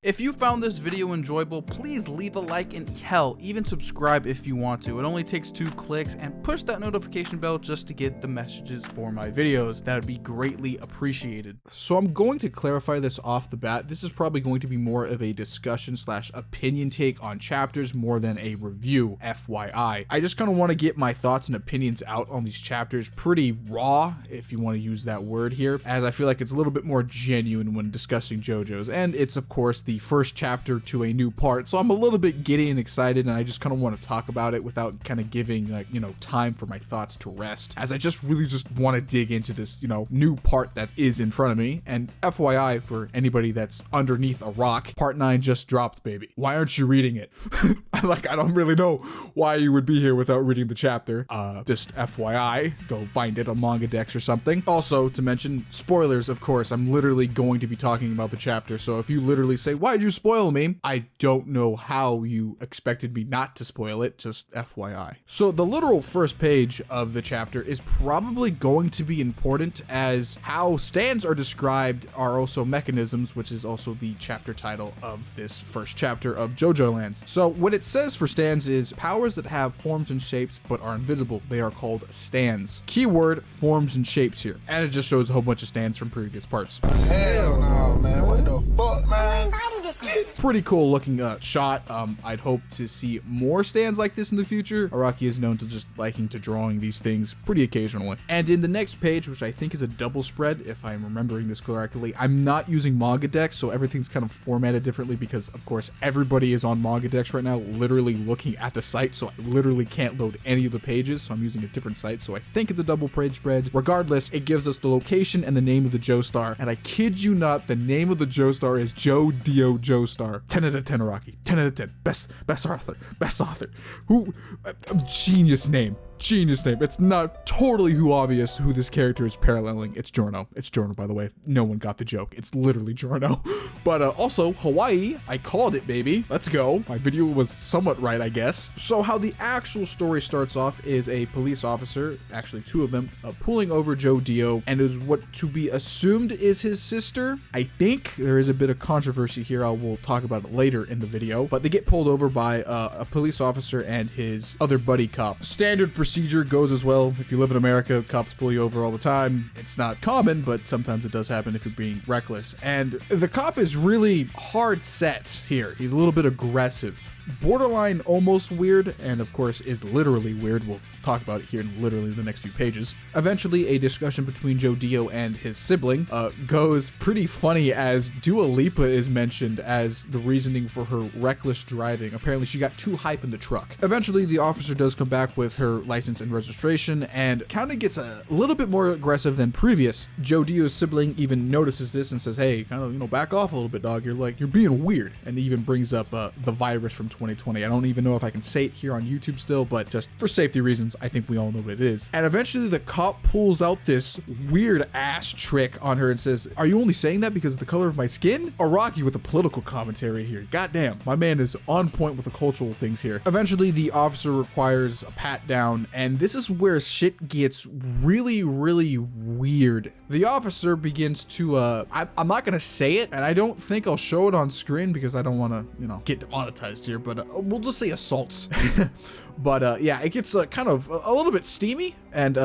If you found this video enjoyable, please leave a like and hell, even subscribe if you want to. It only takes 2 clicks, and push that notification bell just to get the messages for my videos. That would be greatly appreciated. So I'm going to clarify this off the bat. This is probably going to be more of a discussion / opinion take on chapters more than a review, FYI. I just kind of want to get my thoughts and opinions out on these chapters pretty raw, if you want to use that word here, as I feel like it's a little bit more genuine when discussing JoJo's, and it's of course the first chapter to a new part, so I'm a little bit giddy and excited, and I just kind of want to talk about it without kind of giving, like, you know, time for my thoughts to rest, as I just really just want to dig into this, you know, new part that is in front of me. And FYI, for anybody that's underneath a rock, part 9 just dropped, baby. Why aren't you reading it? Like, I don't really know why you would be here without reading the chapter. Just FYI, go find it on Manga Dex or something. Also, to mention, spoilers, of course, I'm literally going to be talking about the chapter, so if you literally say, why'd you spoil me? I don't know how you expected me not to spoil it, just FYI. So the literal first page of the chapter is probably going to be important, as how stands are described are also mechanisms, which is also the chapter title of this first chapter of JOJOLands. So what it says for stands is powers that have forms and shapes but are invisible. They are called stands. Keyword, forms and shapes here. And it just shows a whole bunch of stands from previous parts. Hell no, man. What the fuck, man? Pretty cool looking shot. I'd hope to see more stands like this in the future. Araki is known to just liking to drawing these things pretty occasionally. And in the next page, which I think is a double spread, if I'm remembering this correctly, I'm not using Manga Dex, so everything's kind of formatted differently because, of course, everybody is on Manga Dex right now, literally looking at the site, so I literally can't load any of the pages, so I'm using a different site, so I think it's a double page spread. Regardless, it gives us the location and the name of the JOESTAR, and I kid you not, the name of the JOESTAR is JODIO JOESTAR. 10 out of 10 Araki. 10 out of 10. Best author. Who? Genius name. It's not totally obvious who this character is paralleling. It's Giorno. It's Giorno, by the way. No one got the joke. It's literally Giorno. But also, Hawaii. I called it, baby. Let's go. My video was somewhat right, I guess. So how the actual story starts off is a police officer, actually 2 of them, pulling over JODIO, and is what to be assumed is his sister. I think there is a bit of controversy here. I will talk about it later in the video. But they get pulled over by a police officer and his other buddy cop. Standard procedure goes as well. If you live in America, cops pull you over all the time. It's not common, but sometimes it does happen if you're being reckless. And the cop is really hard set here. He's a little bit aggressive. Borderline almost weird, and of course is literally weird. We'll talk about it here in literally the next few pages. Eventually, a discussion between JODIO and his sibling goes pretty funny, as Dua Lipa is mentioned as the reasoning for her reckless driving. Apparently she got too hype in the truck. Eventually, the officer does come back with her license and registration, and kind of gets a little bit more aggressive than previous. JODIO's sibling even notices this and says, hey, kind of, you know, back off a little bit, dog. You're being weird. And even brings up the virus from 2020. I don't even know if I can say it here on YouTube still, but just for safety reasons, I think we all know what it is. And eventually the cop pulls out this weird ass trick on her and says, are you only saying that because of the color of my skin? Araki with the political commentary here. Goddamn, my man is on point with the cultural things here. Eventually the officer requires a pat down, and this is where shit gets really weird. The officer begins to, I'm not gonna say it, and I don't think I'll show it on screen because I don't want to, you know, get demonetized here, but we'll just say assaults. But yeah, it gets kind of a little bit steamy, and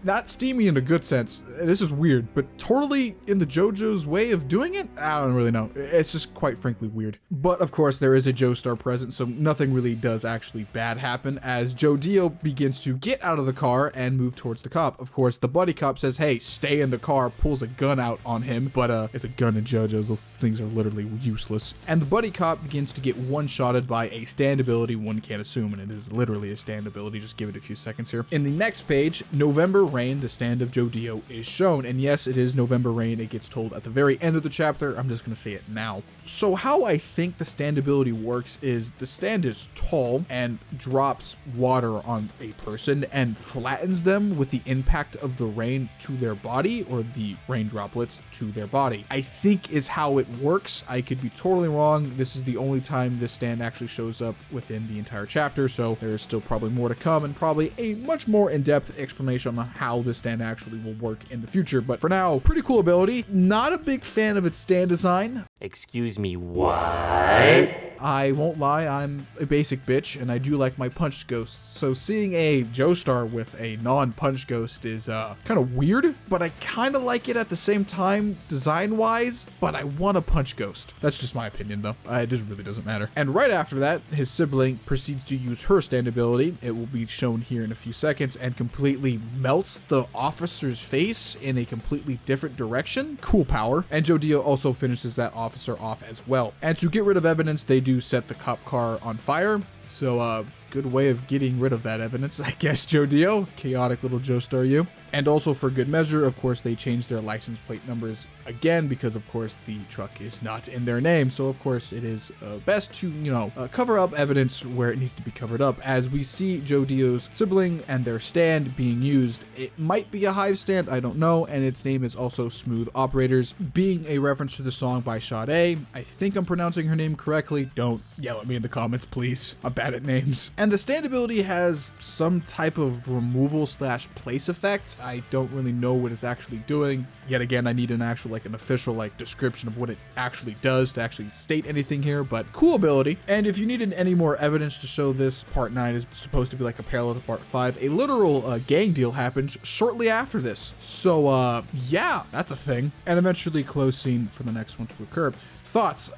not steamy in a good sense. This is weird, but totally in the JoJo's way of doing it. I don't really know. It's just quite frankly weird. But of course there is a JOESTAR present, so nothing really does actually bad happen, as JODIO begins to get out of the car and move towards the cop. Of course, the buddy cop says, hey, stay in the car, pulls a gun out on him, but it's a gun in JoJo's. Those things are literally useless. And the buddy cop begins to get one-shotted by a stand ability one can't assume, and it is literally a stand ability. Just give it a few seconds here. In the next page, November Rain, the stand of JODIO, is shown, and yes, it is November Rain. It gets told at the very end of the chapter. I'm just gonna say it now. So how I think the stand ability works is the stand is tall and drops water on a person and flattens them with the impact of the rain to their body, or the rain droplets to their body, I think is how it works. I could be totally wrong. This is the only time this stand actually shows up within the entire chapter, so there is still probably more to come, and probably a much more in-depth explanation on how this stand actually will work in the future. But for now, pretty cool ability. Not a big fan of its stand design. Excuse me, what? I won't lie, I'm a basic bitch, and I do like my punch ghosts. So seeing a Joestar with a non-punch ghost is kind of weird, but I kind of like it at the same time, design-wise, but I want a punch ghost. That's just my opinion, though. It just really doesn't matter. And right after that, his sibling proceeds to use her stand ability. It will be shown here in a few seconds, and completely melts the officer's face in a completely different direction. Cool power. And JODIO also finishes that officer off as well. And to get rid of evidence, they do set the cop car on fire. So good way of getting rid of that evidence, I guess, JODIO. Chaotic little Joestar you. And also for good measure, of course, they changed their license plate numbers again because, of course, the truck is not in their name. So, of course, it is best to, cover up evidence where it needs to be covered up. As we see JODIO's sibling and their stand being used, it might be a hive stand, I don't know. And its name is also Smooth Operators, being a reference to the song by Sade. I think I'm pronouncing her name correctly. Don't yell at me in the comments, please. I'm bad at names. And the stand ability has some type of removal / place effect. I don't really know what it's actually doing. Yet again, I need an actual, an official, description of what it actually does to actually state anything here, but cool ability. And if you needed any more evidence to show this, part 9 is supposed to be like a parallel to part 5. A literal gang deal happened shortly after this. So, yeah, that's a thing. And eventually close scene for the next one to occur. Thoughts?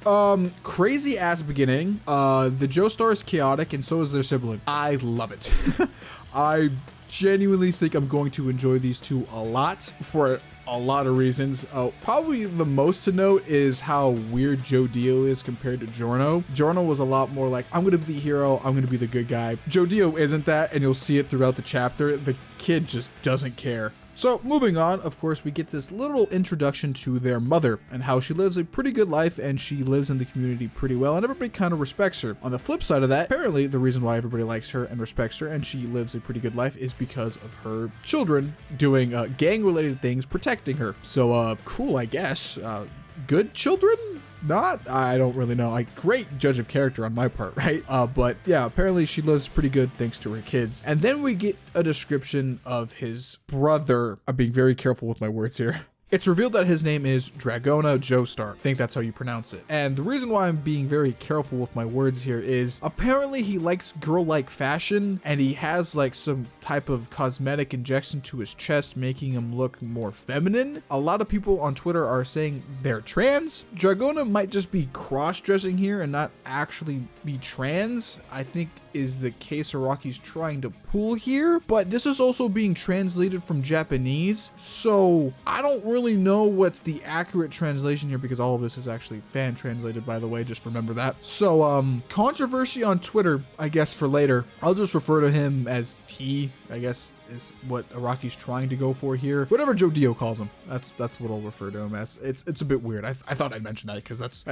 Crazy ass beginning. The Joestar is chaotic and so is their sibling. I love it. I genuinely think I'm going to enjoy these two a lot for a lot of reasons. Probably the most to note is how weird JODIO is compared to Giorno. Giorno was a lot more like, I'm gonna be the hero, I'm gonna be the good guy. JODIO isn't that, and you'll see it throughout the chapter. The kid just doesn't care. So moving on, of course, we get this little introduction to their mother and how she lives a pretty good life and she lives in the community pretty well and everybody kind of respects her. On the flip side of that, apparently the reason why everybody likes her and respects her and she lives a pretty good life is because of her children doing gang related things protecting her. So cool, I guess. Good children? Not? I don't really know. Great judge of character on my part, right? But yeah, apparently she lives pretty good thanks to her kids. And then we get a description of his brother. I'm being very careful with my words here. It's revealed that his name is Dragona Joestar. I think that's how you pronounce it. And the reason why I'm being very careful with my words here is apparently he likes girl-like fashion and he has some type of cosmetic injection to his chest, making him look more feminine. A lot of people on Twitter are saying they're trans. Dragona might just be cross-dressing here and not actually be trans, I think is the case Araki's trying to pull here, but this is also being translated from Japanese, so I don't really know what's the accurate translation here because all of this is actually fan translated, by the way, just remember that. So controversy on Twitter, I guess, for later. I'll just refer to him as T, I guess is what Araki's trying to go for here. Whatever JODIO calls him, that's what I'll refer to him as. It's a bit weird. I thought I'd mention that because that's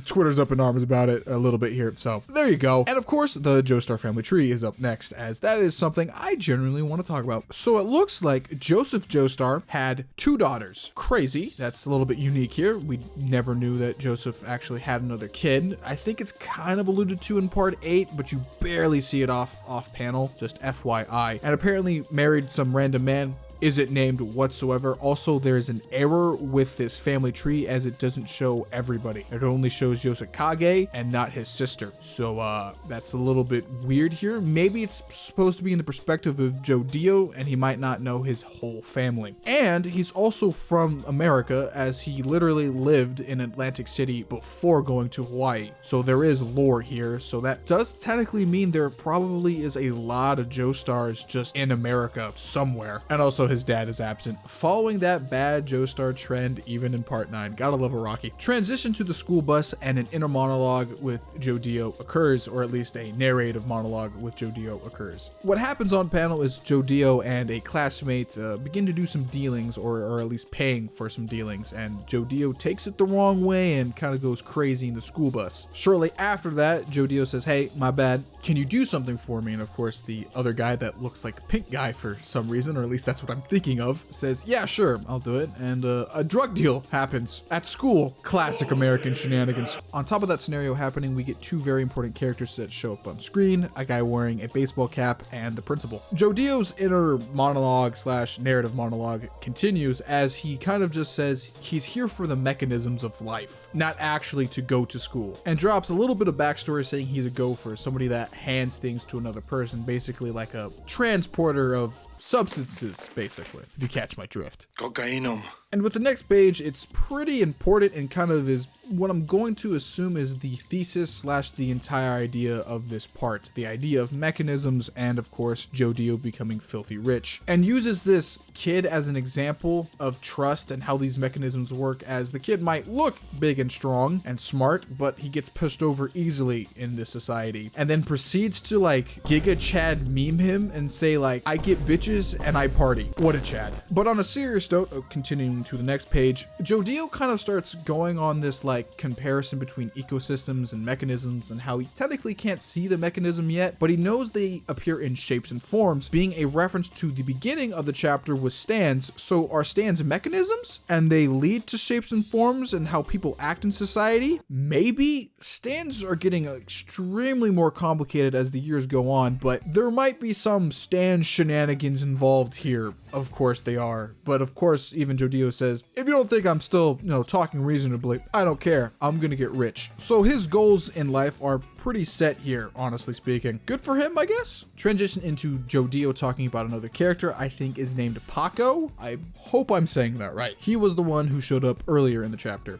Twitter's up in arms about it a little bit here. So there you go. And of course, the Joestar family tree is up next, as that is something I genuinely want to talk about. So it looks like Joseph Joestar had 2 daughters. Crazy. That's a little bit unique here. We never knew that Joseph actually had another kid. I think it's kind of alluded to in part 8, but you barely see it off panel, just FYI. And apparently married some random man. Isn't named whatsoever. Also, there's an error with this family tree as it doesn't show everybody. It only shows Yosakage and not his sister. So that's a little bit weird here. Maybe it's supposed to be in the perspective of JODIO and he might not know his whole family. And he's also from America as he literally lived in Atlantic City before going to Hawaii. So there is lore here. So that does technically mean there probably is a lot of Joestars just in America somewhere. And also his dad is absent, following that bad Joestar trend even in part 9. Gotta love Araki. Transition to the school bus and an inner monologue with JODIO occurs, or at least a narrative monologue with JODIO occurs. What happens on panel is JODIO and a classmate begin to do some dealings, or at least paying for some dealings, and JODIO takes it the wrong way and kind of goes crazy in the school bus. Shortly after that, JODIO says, hey, my bad, can you do something for me? And of course the other guy that looks like a pink guy for some reason, or at least that's what I'm I'm thinking of says, yeah, sure, I'll do it. And a drug deal happens at school. Classic American shenanigans. On top of that scenario happening, we get two very important characters that show up on screen, a guy wearing a baseball cap and the principal. JODIO's inner monologue slash narrative monologue continues as he kind of just says he's here for the mechanisms of life, not actually to go to school, and drops a little bit of backstory saying he's a gopher, somebody that hands things to another person, basically like a transporter of substances, basically, if you catch my drift. Cocainum. And with the next page, it's pretty important and kind of is what I'm going to assume is the thesis slash the entire idea of this part. The idea of mechanisms and, of course, JODIO becoming filthy rich. And uses this kid as an example of trust and how these mechanisms work, as the kid might look big and strong and smart, but he gets pushed over easily in this society. And then proceeds to like Giga Chad meme him and say like, I get bitches and I party. What a Chad. But on a serious note, continuing to the next page, JODIO kind of starts going on this like comparison between ecosystems and mechanisms and how he technically can't see the mechanism yet, but he knows they appear in shapes and forms, being a reference to the beginning of the chapter with stands. So are stands mechanisms and they lead to shapes and forms and how people act in society? Maybe. Stands are getting extremely more complicated as the years go on, but there might be some stand shenanigans involved here. Of course they are. But of course, even JODIO says, if you don't think I'm still, talking reasonably, I don't care. I'm gonna get rich. So his goals in life are pretty set here, honestly speaking. Good for him, I guess. Transition into JODIO talking about another character I think is named Paco. I hope I'm saying that right. He was the one who showed up earlier in the chapter.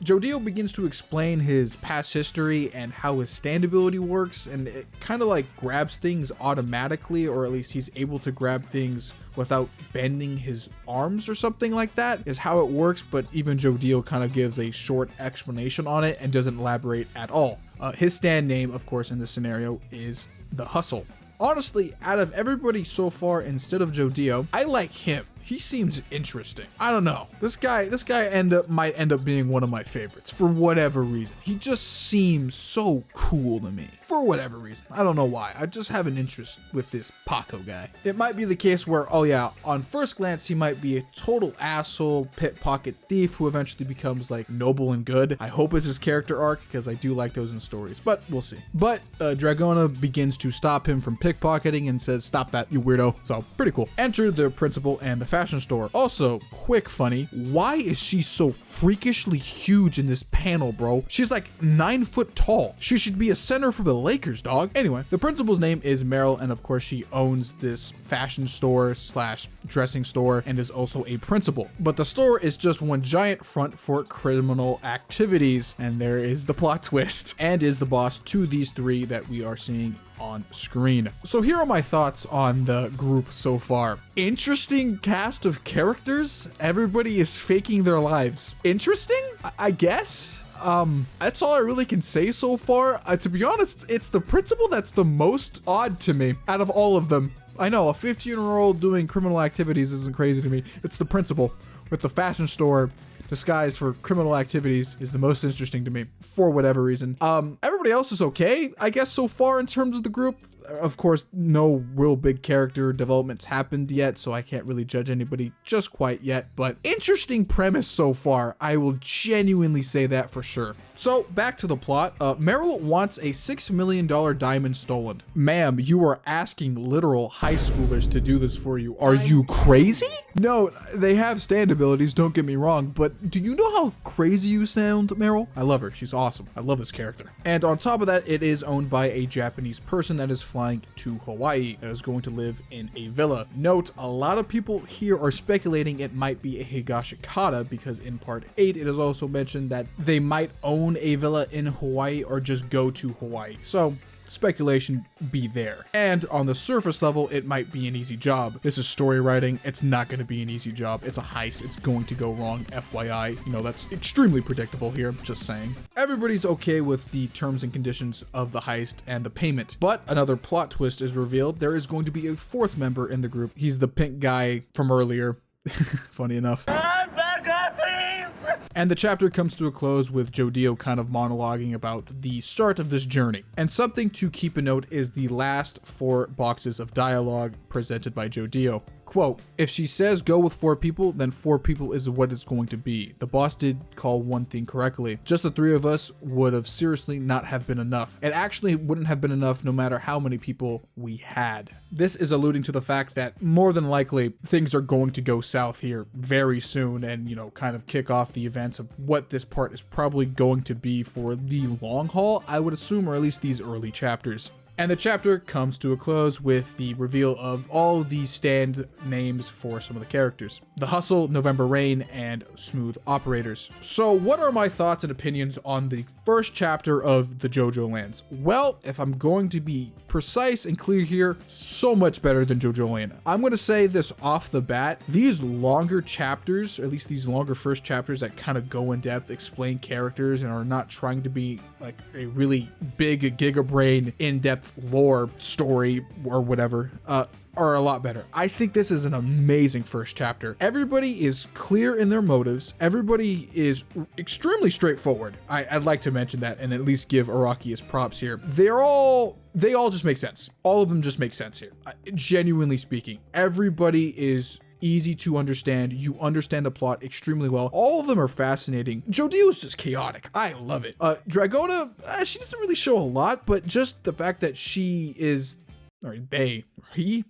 JODIO begins to explain his past history and how his stand ability works, and it kind of like grabs things automatically, or at least he's able to grab things without bending his arms or something like that is how it works, but even JODIO kind of gives a short explanation on it and doesn't elaborate at all. His stand name, of course, in this scenario is The Hustle. Honestly, out of everybody so far, instead of JODIO, I like him. He seems interesting. I don't know. This guy might end up being one of my favorites for whatever reason. He just seems so cool to me for whatever reason. I don't know why. I just have an interest with this Paco guy. It might be the case where, oh yeah, on first glance, he might be a total asshole, pickpocket thief who eventually becomes like noble and good. I hope it's his character arc because I do like those in stories, but we'll see. But Dragona begins to stop him from pickpocketing and says, stop that, you weirdo. So pretty cool. Enter the principal and the fashion store. Also, quick funny, why is she so freakishly huge in this panel, bro? She's like 9 foot tall. She should be a center for the Lakers, dog. Anyway, the principal's name is Meryl, and of course she owns this fashion store slash dressing store and is also a principal. But the store is just one giant front for criminal activities, and there is the plot twist, and is the boss to these three that we are seeing on screen. So here are my thoughts on the group so far. Interesting cast of characters. Everybody is faking their lives. Interesting, I guess. That's all I really can say so far. To be honest, it's the principal that's the most odd to me out of all of them. I know a 15-year-old doing criminal activities isn't crazy to me. It's the principal with the fashion store disguised for criminal activities is the most interesting to me for whatever reason. Everybody else is okay, I guess, so far in terms of the group. Of course, no real big character developments happened yet, so I can't really judge anybody just quite yet, but interesting premise so far. I will genuinely say that for sure. So back to the plot. Meryl wants a $6 million diamond stolen. Ma'am, you are asking literal high schoolers to do this for you. Are you crazy? No, they have stand abilities, don't get me wrong, but do you know how crazy you sound, Meryl? I love her. She's awesome. I love this character. And on top of that, it is owned by a Japanese person that is flying to Hawaii that is going to live in a villa. Note, a lot of people here are speculating it might be a Higashikata because in part 8, it is also mentioned that they might own a villa in Hawaii or just go to Hawaii. So speculation be there. And on the surface level, it might be an easy job. This is story writing. It's not going to be an easy job. It's a heist. It's going to go wrong. FYI, that's extremely predictable here. Just saying. Everybody's okay with the terms and conditions of the heist and the payment. But another plot twist is revealed. There is going to be a fourth member in the group. He's the pink guy from earlier. Funny enough. And the chapter comes to a close with JODIO kind of monologuing about the start of this journey. And something to keep a note is the last 4 boxes of dialogue presented by JODIO. quote, if she says go with 4 people, then 4 people is what it's going to be. The boss did call one thing correctly. Just the 3 of us would have seriously not have been enough. It actually wouldn't have been enough no matter how many people we had. This is alluding to the fact that more than likely things are going to go south here very soon and, you know, kind of kick off the events of what this part is probably going to be for the long haul, I would assume, or at least these early chapters. And the chapter comes to a close with the reveal of all the stand names for some of the characters. The Hustle, November Rain, and Smooth Operators. So what are my thoughts and opinions on the first chapter of the JOJOLands? Well, if I'm going to be precise and clear here, so much better than JOJOLand. I'm going to say this off the bat, these longer chapters, or at least these longer first chapters that kind of go in depth, explain characters, and are not trying to be like a really big gigabrain in-depth lore story or whatever, are a lot better. I think this is an amazing first chapter. Everybody is clear in their motives. Everybody is extremely straightforward. I'd like to mention that and at least give Araki his props here. They all just make sense. All of them just make sense here. Genuinely speaking, everybody is easy to understand. You understand the plot extremely well. All of them are fascinating. JODIO is just chaotic. I love it. Dragona, she doesn't really show a lot, but just the fact that she is, or they, he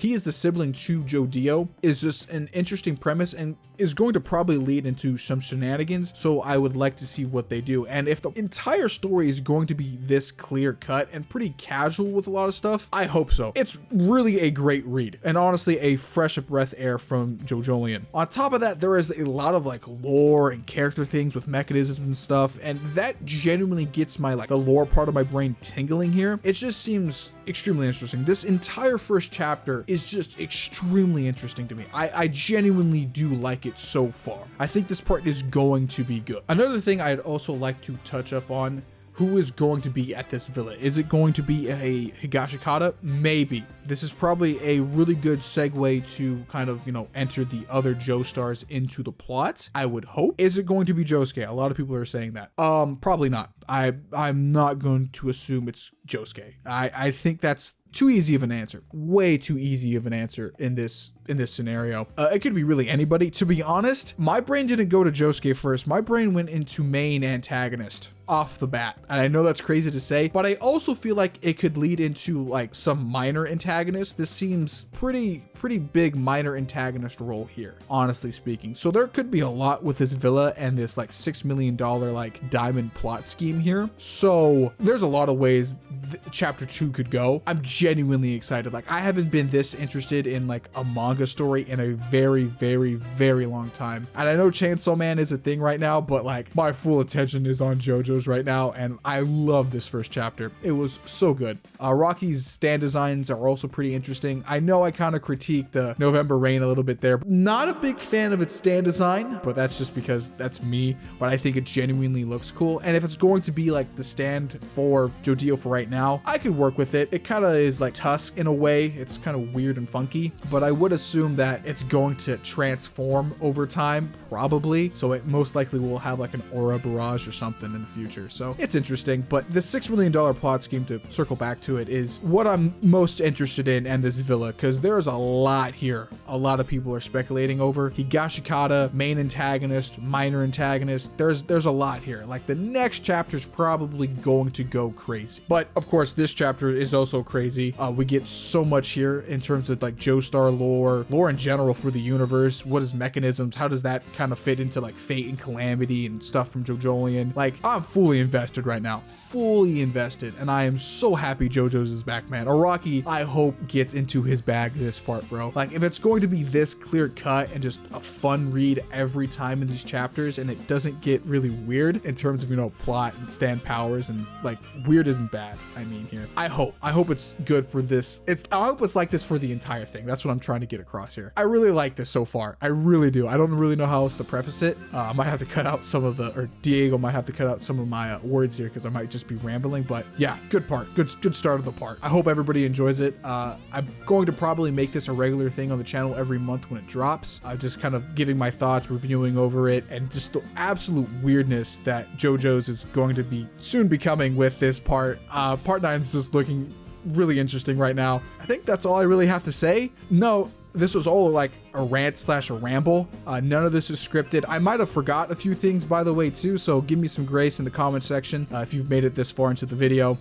is the sibling to JODIO is just an interesting premise and is going to probably lead into some shenanigans. So I would like to see what they do. And if the entire story is going to be this clear cut and pretty casual with a lot of stuff, I hope so. It's really a great read and honestly a fresh breath air from JOJOLian. On top of that, there is a lot of like lore and character things with mechanisms and stuff. And that genuinely gets my like the lore part of my brain tingling here. It just seems extremely interesting. This entire first chapter is just extremely interesting to me. I genuinely do like it so far. I think this part is going to be good. Another thing I'd also like to touch up on, who is going to be at this villa? Is it going to be a Higashikata? Maybe. This is probably a really good segue to kind of, you know, enter the other Joestars into the plot, I would hope. Is it going to be Josuke? A lot of people are saying that. Probably not. I'm not going to assume it's Josuke. I think that's too easy of an answer. Way too easy of an answer in this scenario. It could be really anybody. To be honest, my brain didn't go to Josuke first. My brain went into main antagonist off the bat. And I know that's crazy to say, but I also feel like it could lead into like some minor antagonist. This seems pretty big minor antagonist role here, honestly speaking. So there could be a lot with this villa and this like $6 million like diamond plot scheme here. So there's a lot of ways chapter 2 could go. I'm genuinely excited. Like I haven't been this interested in like a manga story in a very long time. And I know Chainsaw Man is a thing right now, but like my full attention is on JoJo's right now. And I love this first chapter. It was so good. Rocky's stand designs are also pretty interesting. I know I kind of critiqued November Rain a little bit there. Not a big fan of its stand design, but that's just because that's me. But I think it genuinely looks cool. And if it's going to be like the stand for JODIO for right now, I could work with it. It kind of is like Tusk in a way. It's kind of weird and funky, but I would assume that it's going to transform over time, probably. So it most likely will have like an aura barrage or something in the future. So it's interesting, but the $6 million plot scheme, to circle back to it, is what I'm most interested in and this villa, because there's a lot here. A lot of people are speculating over Higashikata, main antagonist, minor antagonist. There's a lot here. Like the next chapter is probably going to go crazy, but of course this chapter is also crazy. We get so much here in terms of like Joestar lore in general for the universe. What is mechanisms? How does that kind of fit into like Fate and Calamity and stuff from JOJOLian? Like I'm fully invested right now, fully invested, and I am so happy JoJo's is back, man. Araki, I hope, gets into his bag this part, bro. Like if it's going to be this clear cut and just a fun read every time in these chapters, and it doesn't get really weird in terms of, you know, plot and stand powers, and like weird isn't bad, I mean here. I hope it's good for this. I hope it's like this for the entire thing. That's what I'm trying to get across here. I really like this so far. I really do. I don't really know how else to preface it. I might have to cut out some of or Diego might have to cut out some of my words here because I might just be rambling, but yeah, good part. Good start of the part. I hope everybody enjoys it. I'm going to probably make this a regular thing on the channel every month when it drops. Just kind of giving my thoughts, reviewing over it, and just the absolute weirdness that JoJo's is going to be soon becoming with this part. Part 9 is just looking really interesting right now. I think that's all I really have to say. No, this was all like a rant slash a ramble. None of this is scripted. I might have forgot a few things, by the way, too, so give me some grace in the comment section if you've made it this far into the video.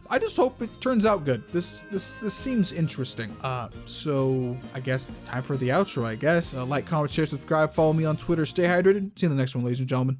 I just hope it turns out good. This seems interesting. So I guess time for the outro, I guess. Like, comment, share, subscribe, follow me on Twitter, stay hydrated. See you in the next one, ladies and gentlemen.